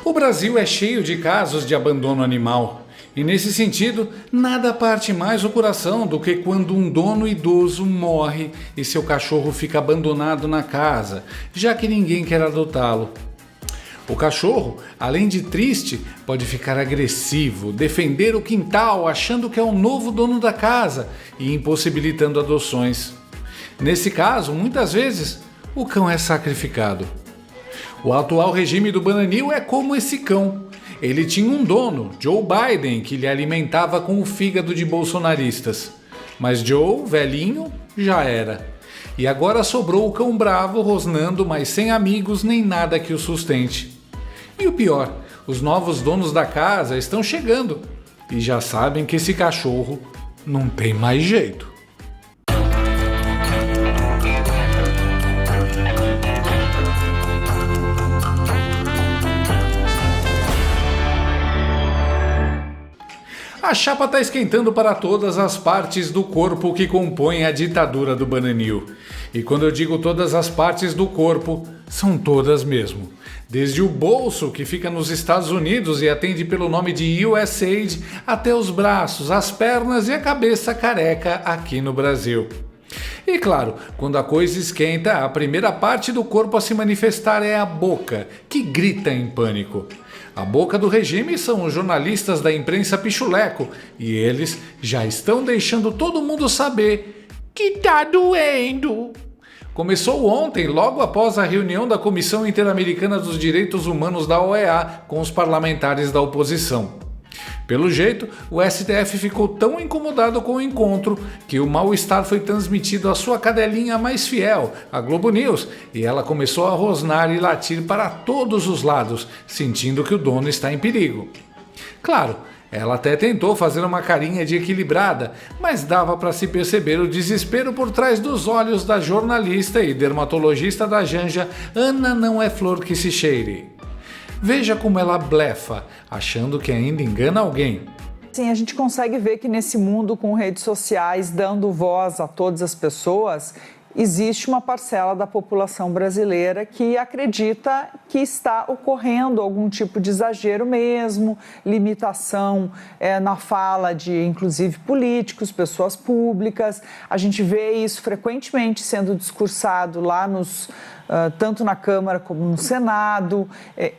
O Brasil é cheio de casos de abandono animal. E nesse sentido, nada parte mais o coração do que quando um dono idoso morre e seu cachorro fica abandonado na casa, já que ninguém quer adotá-lo. O cachorro, além de triste, pode ficar agressivo, defender o quintal achando que é o novo dono da casa e impossibilitando adoções. Nesse caso, muitas vezes, o cão é sacrificado. O atual regime do Bananil é como esse cão. Ele tinha um dono, Joe Biden, que lhe alimentava com o fígado de bolsonaristas. Mas Joe, velhinho, já era. E agora sobrou o cão bravo rosnando, mas sem amigos nem nada que o sustente. E o pior, os novos donos da casa estão chegando e já sabem que esse cachorro não tem mais jeito. A chapa está esquentando para todas as partes do corpo que compõem a ditadura do Bananil. E quando eu digo todas as partes do corpo, são todas mesmo. Desde o bolso, que fica nos Estados Unidos e atende pelo nome de USAID, até os braços, as pernas e a cabeça careca aqui no Brasil. E claro, quando a coisa esquenta, a primeira parte do corpo a se manifestar é a boca, que grita em pânico. A boca do regime são os jornalistas da imprensa pichuleco e eles já estão deixando todo mundo saber que tá doendo. Começou ontem, logo após a reunião da Comissão Interamericana dos Direitos Humanos da OEA com os parlamentares da oposição. Pelo jeito, o STF ficou tão incomodado com o encontro que o mal-estar foi transmitido à sua cadelinha mais fiel, a Globo News, e ela começou a rosnar e latir para todos os lados, sentindo que o dono está em perigo. Claro, ela até tentou fazer uma carinha de equilibrada, mas dava para se perceber o desespero por trás dos olhos da jornalista e dermatologista da Janja, Ana Não É Flor Que Se Cheire. Veja como ela blefa, achando que ainda engana alguém. Sim, a gente consegue ver que nesse mundo com redes sociais dando voz a todas as pessoas, existe uma parcela da população brasileira que acredita que está ocorrendo algum tipo de exagero mesmo, limitação na fala de, inclusive, políticos, pessoas públicas. A gente vê isso frequentemente sendo discursado lá tanto na Câmara como no Senado,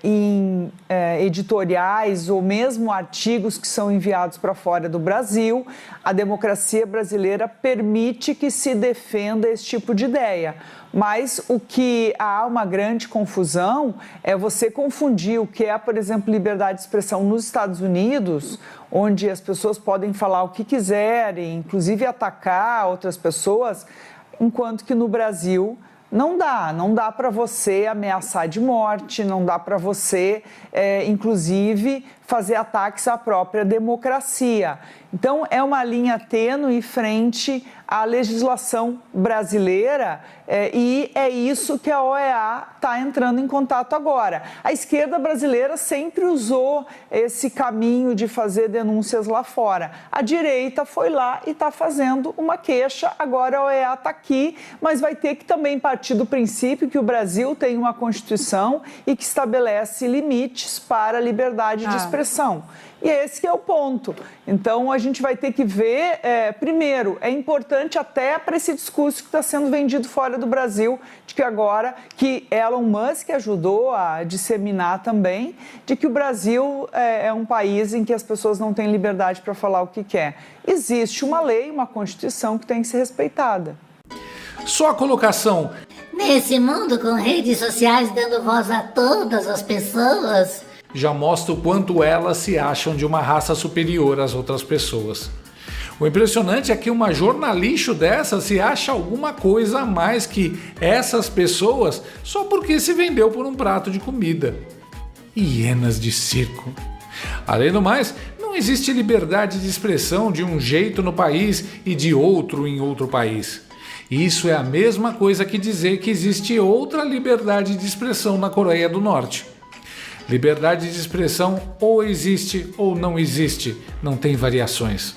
em editoriais ou mesmo artigos que são enviados para fora do Brasil. A democracia brasileira permite que se defenda esse tipo de ideia. Mas o que há uma grande confusão é você confundir o que é, por exemplo, liberdade de expressão nos Estados Unidos, onde as pessoas podem falar o que quiserem, inclusive atacar outras pessoas, enquanto que no Brasil não dá para você ameaçar de morte, não dá para você, inclusive, fazer ataques à própria democracia. Então, é uma linha tênue frente à legislação brasileira e é isso que a OEA está entrando em contato agora. A esquerda brasileira sempre usou esse caminho de fazer denúncias lá fora. A direita foi lá e está fazendo uma queixa, agora a OEA está aqui, mas vai ter que também partir do princípio que o Brasil tem uma Constituição e que estabelece limites para a liberdade de expressão. E esse que é o ponto. Então, a gente vai ter que ver, primeiro, é importante até para esse discurso que está sendo vendido fora do Brasil, de que agora, que Elon Musk ajudou a disseminar também, de que o Brasil é um país em que as pessoas não têm liberdade para falar o que quer. Existe uma lei, uma Constituição que tem que ser respeitada. Só a colocação. Nesse mundo com redes sociais dando voz a todas as pessoas, já mostra o quanto elas se acham de uma raça superior às outras pessoas. O impressionante é que uma jornalista dessa se acha alguma coisa a mais que essas pessoas só porque se vendeu por um prato de comida. Hienas de circo. Além do mais, não existe liberdade de expressão de um jeito no país e de outro em outro país. Isso é a mesma coisa que dizer que existe outra liberdade de expressão na Coreia do Norte. Liberdade de expressão ou existe ou não existe, não tem variações.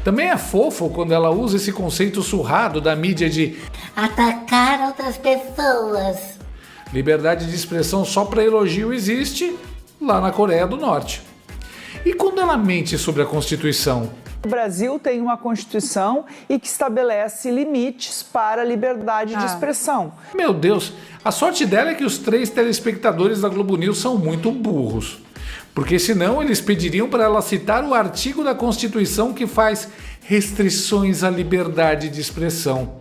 Também é fofo quando ela usa esse conceito surrado da mídia de atacar outras pessoas. Liberdade de expressão só para elogio existe lá na Coreia do Norte. E quando ela mente sobre a Constituição? O Brasil tem uma Constituição e que estabelece limites para a liberdade de expressão. Meu Deus, a sorte dela é que os 3 telespectadores da Globo News são muito burros. Porque senão eles pediriam para ela citar o artigo da Constituição que faz restrições à liberdade de expressão.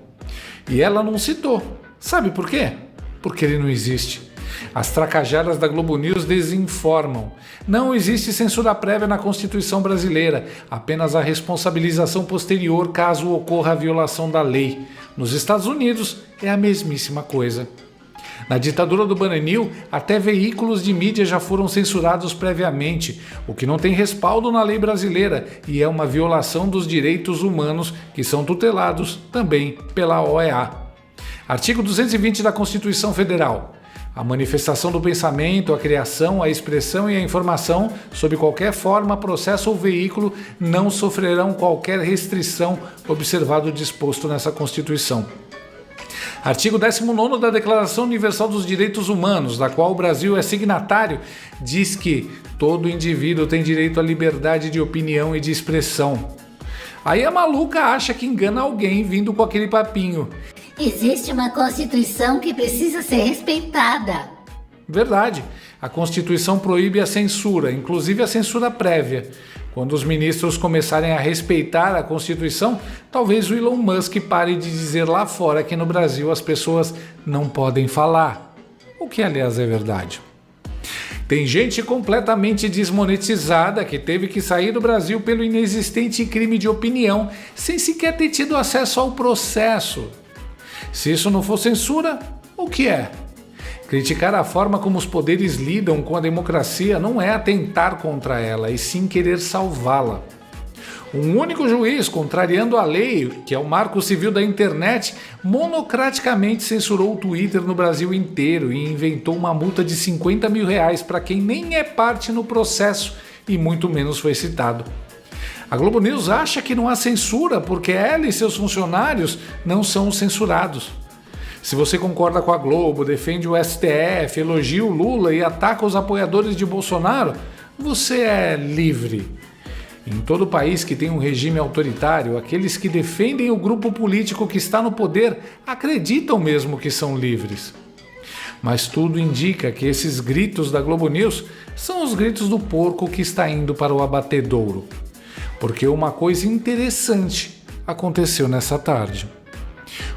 E ela não citou. Sabe por quê? Porque ele não existe. As tracajadas da Globo News desinformam. Não existe censura prévia na Constituição brasileira, apenas a responsabilização posterior caso ocorra a violação da lei. Nos Estados Unidos é a mesmíssima coisa. Na ditadura do Bananil, até veículos de mídia já foram censurados previamente, o que não tem respaldo na lei brasileira e é uma violação dos direitos humanos que são tutelados também pela OEA. Artigo 220 da Constituição Federal. A manifestação do pensamento, a criação, a expressão e a informação, sob qualquer forma, processo ou veículo, não sofrerão qualquer restrição, observado o disposto nessa Constituição. Artigo 19º da Declaração Universal dos Direitos Humanos, da qual o Brasil é signatário, diz que todo indivíduo tem direito à liberdade de opinião e de expressão. Aí a maluca acha que engana alguém vindo com aquele papinho. Existe uma Constituição que precisa ser respeitada. Verdade. A Constituição proíbe a censura, inclusive a censura prévia. Quando os ministros começarem a respeitar a Constituição, talvez o Elon Musk pare de dizer lá fora que no Brasil as pessoas não podem falar. O que, aliás, é verdade. Tem gente completamente desmonetizada que teve que sair do Brasil pelo inexistente crime de opinião, sem sequer ter tido acesso ao processo. Se isso não for censura, o que é? Criticar a forma como os poderes lidam com a democracia não é atentar contra ela, e sim querer salvá-la. Um único juiz, contrariando a lei, que é o Marco Civil da Internet, monocraticamente censurou o Twitter no Brasil inteiro e inventou uma multa de R$50 mil para quem nem é parte no processo e muito menos foi citado. A Globo News acha que não há censura porque ela e seus funcionários não são censurados. Se você concorda com a Globo, defende o STF, elogia o Lula e ataca os apoiadores de Bolsonaro, você é livre. Em todo país que tem um regime autoritário, aqueles que defendem o grupo político que está no poder acreditam mesmo que são livres. Mas tudo indica que esses gritos da Globo News são os gritos do porco que está indo para o abatedouro. Porque uma coisa interessante aconteceu nessa tarde.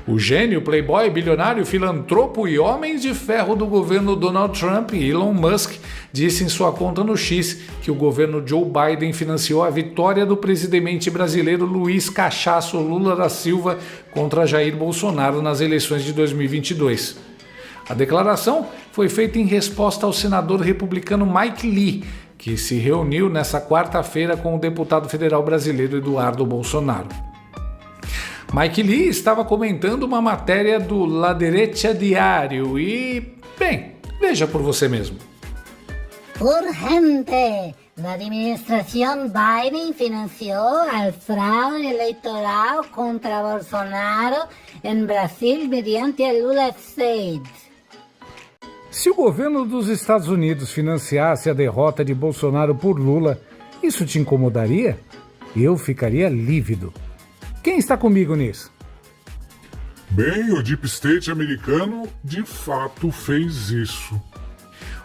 O gênio, playboy, bilionário, filantropo e homem de ferro do governo Donald Trump, Elon Musk, disse em sua conta no X que o governo Joe Biden financiou a vitória do presidente brasileiro Luiz Cachaço Lula da Silva contra Jair Bolsonaro nas eleições de 2022. A declaração foi feita em resposta ao senador republicano Mike Lee, que se reuniu nesta quarta-feira com o deputado federal brasileiro Eduardo Bolsonaro. Mike Lee estava comentando uma matéria do La Derecha Diário e, bem, veja por você mesmo. Urgente! La administración Biden financió al fraude electoral contra Bolsonaro en Brasil mediante el Lula State. Se o governo dos Estados Unidos financiasse a derrota de Bolsonaro por Lula, isso te incomodaria? Eu ficaria lívido. Quem está comigo nisso? Bem, o Deep State americano de fato fez isso.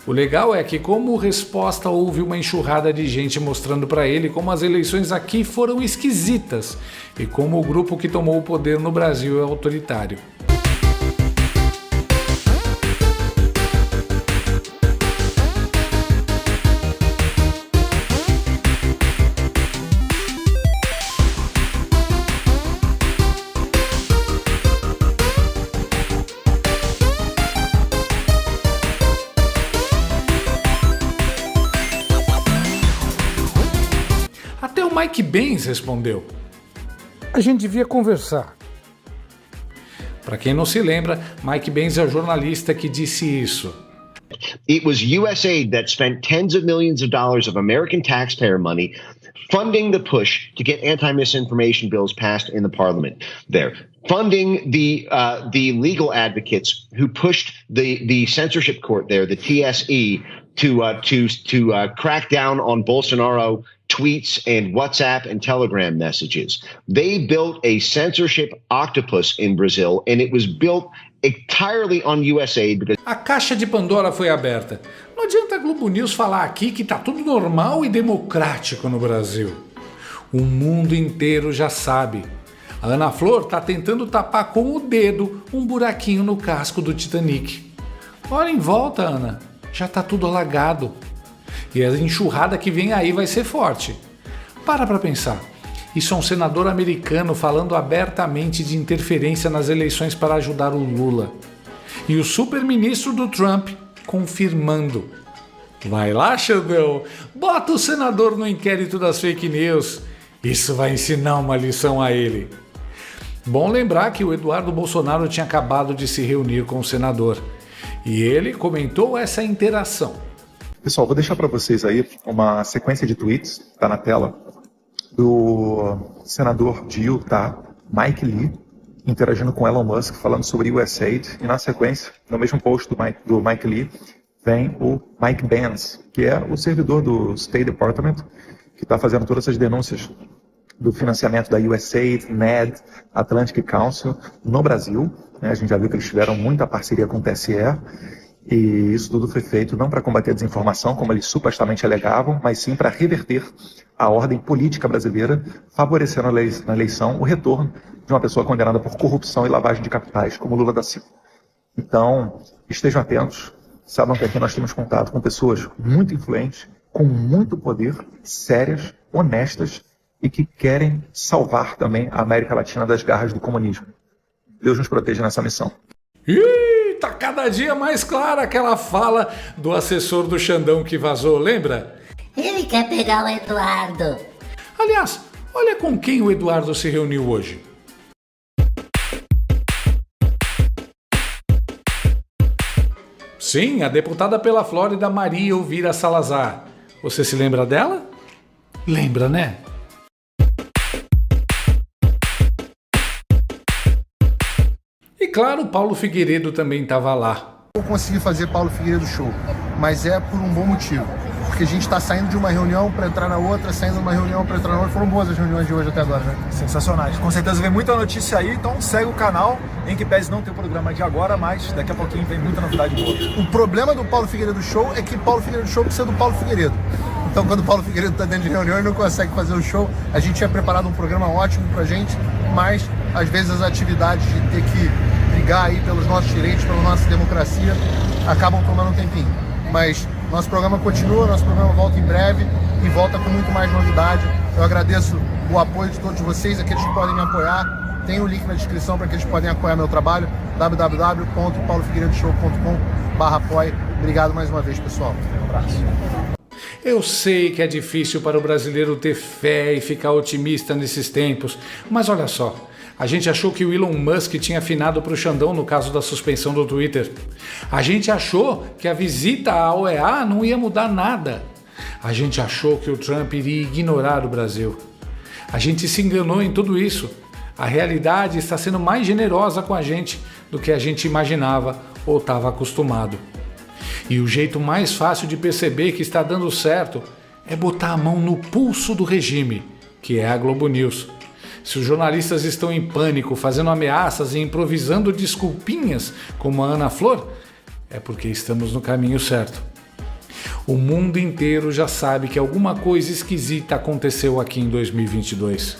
O legal é que, como resposta, houve uma enxurrada de gente mostrando para ele como as eleições aqui foram esquisitas e como o grupo que tomou o poder no Brasil é autoritário. Mike Benz respondeu: a gente devia conversar. Para quem não se lembra, Mike Benz é o jornalista que disse isso. It was USAID that spent tens of millions of dollars of American taxpayer money funding the push to get anti-misinformation bills passed in the parliament there. Funding the legal advocates who pushed the censorship court there, the TSE, to crack down on Bolsonaro tweets and WhatsApp and Telegram messages. They built a censorship octopus in Brazil, and it was built entirely on USAID because a caixa de Pandora foi aberta. Não adianta a Globo News falar aqui que tá tudo normal e democrático no Brasil. O mundo inteiro já sabe. A Ana Flor tá tentando tapar com o dedo um buraquinho no casco do Titanic. Olha em volta, Ana. Já tá tudo alagado. E a enxurrada que vem aí vai ser forte. Para pensar. Isso é um senador americano falando abertamente de interferência nas eleições para ajudar o Lula. E o super-ministro do Trump confirmando. Vai lá, Xandão, bota o senador no inquérito das fake news. Isso vai ensinar uma lição a ele. Bom lembrar que o Eduardo Bolsonaro tinha acabado de se reunir com o senador. E ele comentou essa interação. Pessoal, vou deixar para vocês aí uma sequência de tweets, tá na tela, do senador de Utah, Mike Lee, interagindo com Elon Musk, falando sobre USAID, e na sequência, no mesmo post do Mike Lee, vem o Mike Benz, que é o servidor do State Department, que está fazendo todas essas denúncias do financiamento da USAID, NED, Atlantic Council, no Brasil. A gente já viu que eles tiveram muita parceria com o TSE, e isso tudo foi feito não para combater a desinformação, como eles supostamente alegavam, mas sim para reverter a ordem política brasileira, favorecendo na eleição o retorno de uma pessoa condenada por corrupção e lavagem de capitais, como Lula da Silva. Então, estejam atentos, saibam que aqui nós temos contato com pessoas muito influentes, com muito poder, sérias, honestas e que querem salvar também a América Latina das garras do comunismo. Deus nos proteja nessa missão. Ih, tá cada dia mais clara aquela fala do assessor do Xandão que vazou, lembra? Ele quer pegar o Eduardo. Aliás, olha com quem o Eduardo se reuniu hoje. Sim, a deputada pela Flórida Maria Elvira Salazar. Você se lembra dela? Lembra, né? E claro, o Paulo Figueiredo também estava lá. Eu consegui fazer Paulo Figueiredo Show, mas é por um bom motivo. Porque a gente está saindo de uma reunião para entrar na outra, saindo de uma reunião para entrar na outra. Foram boas as reuniões de hoje até agora, né? Sensacionais. Com certeza vem muita notícia aí, então segue o canal, em que pese não ter o programa de agora, mas daqui a pouquinho vem muita novidade boa. O problema do Paulo Figueiredo Show é que Paulo Figueiredo Show precisa do Paulo Figueiredo. Então quando o Paulo Figueiredo está dentro de reunião e não consegue fazer o show, a gente tinha preparado um programa ótimo pra gente, mas às vezes as atividades de ter que brigar aí pelos nossos direitos, pela nossa democracia, acabam tomando um tempinho. Mas nosso programa continua, nosso programa volta em breve e volta com muito mais novidade. Eu agradeço o apoio de todos vocês, aqueles que podem me apoiar. Tem o link na descrição para aqueles que podem apoiar meu trabalho, www.paulofigueiredoshow.com/apoie. Obrigado mais uma vez, pessoal. Um abraço. Eu sei que é difícil para o brasileiro ter fé e ficar otimista nesses tempos, mas olha só. A gente achou que o Elon Musk tinha afinado para o Xandão no caso da suspensão do Twitter. A gente achou que a visita à OEA não ia mudar nada. A gente achou que o Trump iria ignorar o Brasil. A gente se enganou em tudo isso. A realidade está sendo mais generosa com a gente do que a gente imaginava ou estava acostumado. E o jeito mais fácil de perceber que está dando certo é botar a mão no pulso do regime, que é a Globo News. Se os jornalistas estão em pânico, fazendo ameaças e improvisando desculpinhas, como a Ana Flor, é porque estamos no caminho certo. O mundo inteiro já sabe que alguma coisa esquisita aconteceu aqui em 2022,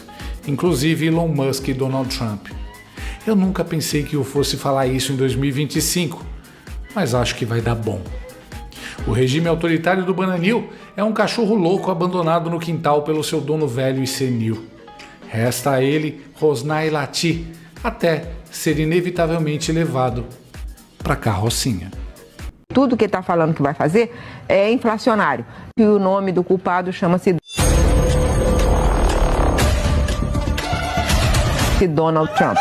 inclusive Elon Musk e Donald Trump. Eu nunca pensei que eu fosse falar isso em 2025, mas acho que vai dar bom. O regime autoritário do Bananil é um cachorro louco abandonado no quintal pelo seu dono velho e senil. Resta a ele rosnar e latir, até ser inevitavelmente levado para a carrocinha. Tudo que ele está falando que vai fazer é inflacionário. E o nome do culpado chama-se Donald Trump.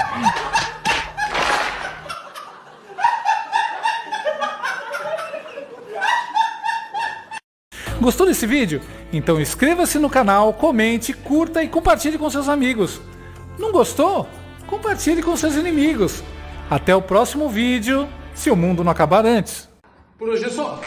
Gostou desse vídeo? Então inscreva-se no canal, comente, curta e compartilhe com seus amigos. Não gostou? Compartilhe com seus inimigos. Até o próximo vídeo, se o mundo não acabar antes. Por hoje é só.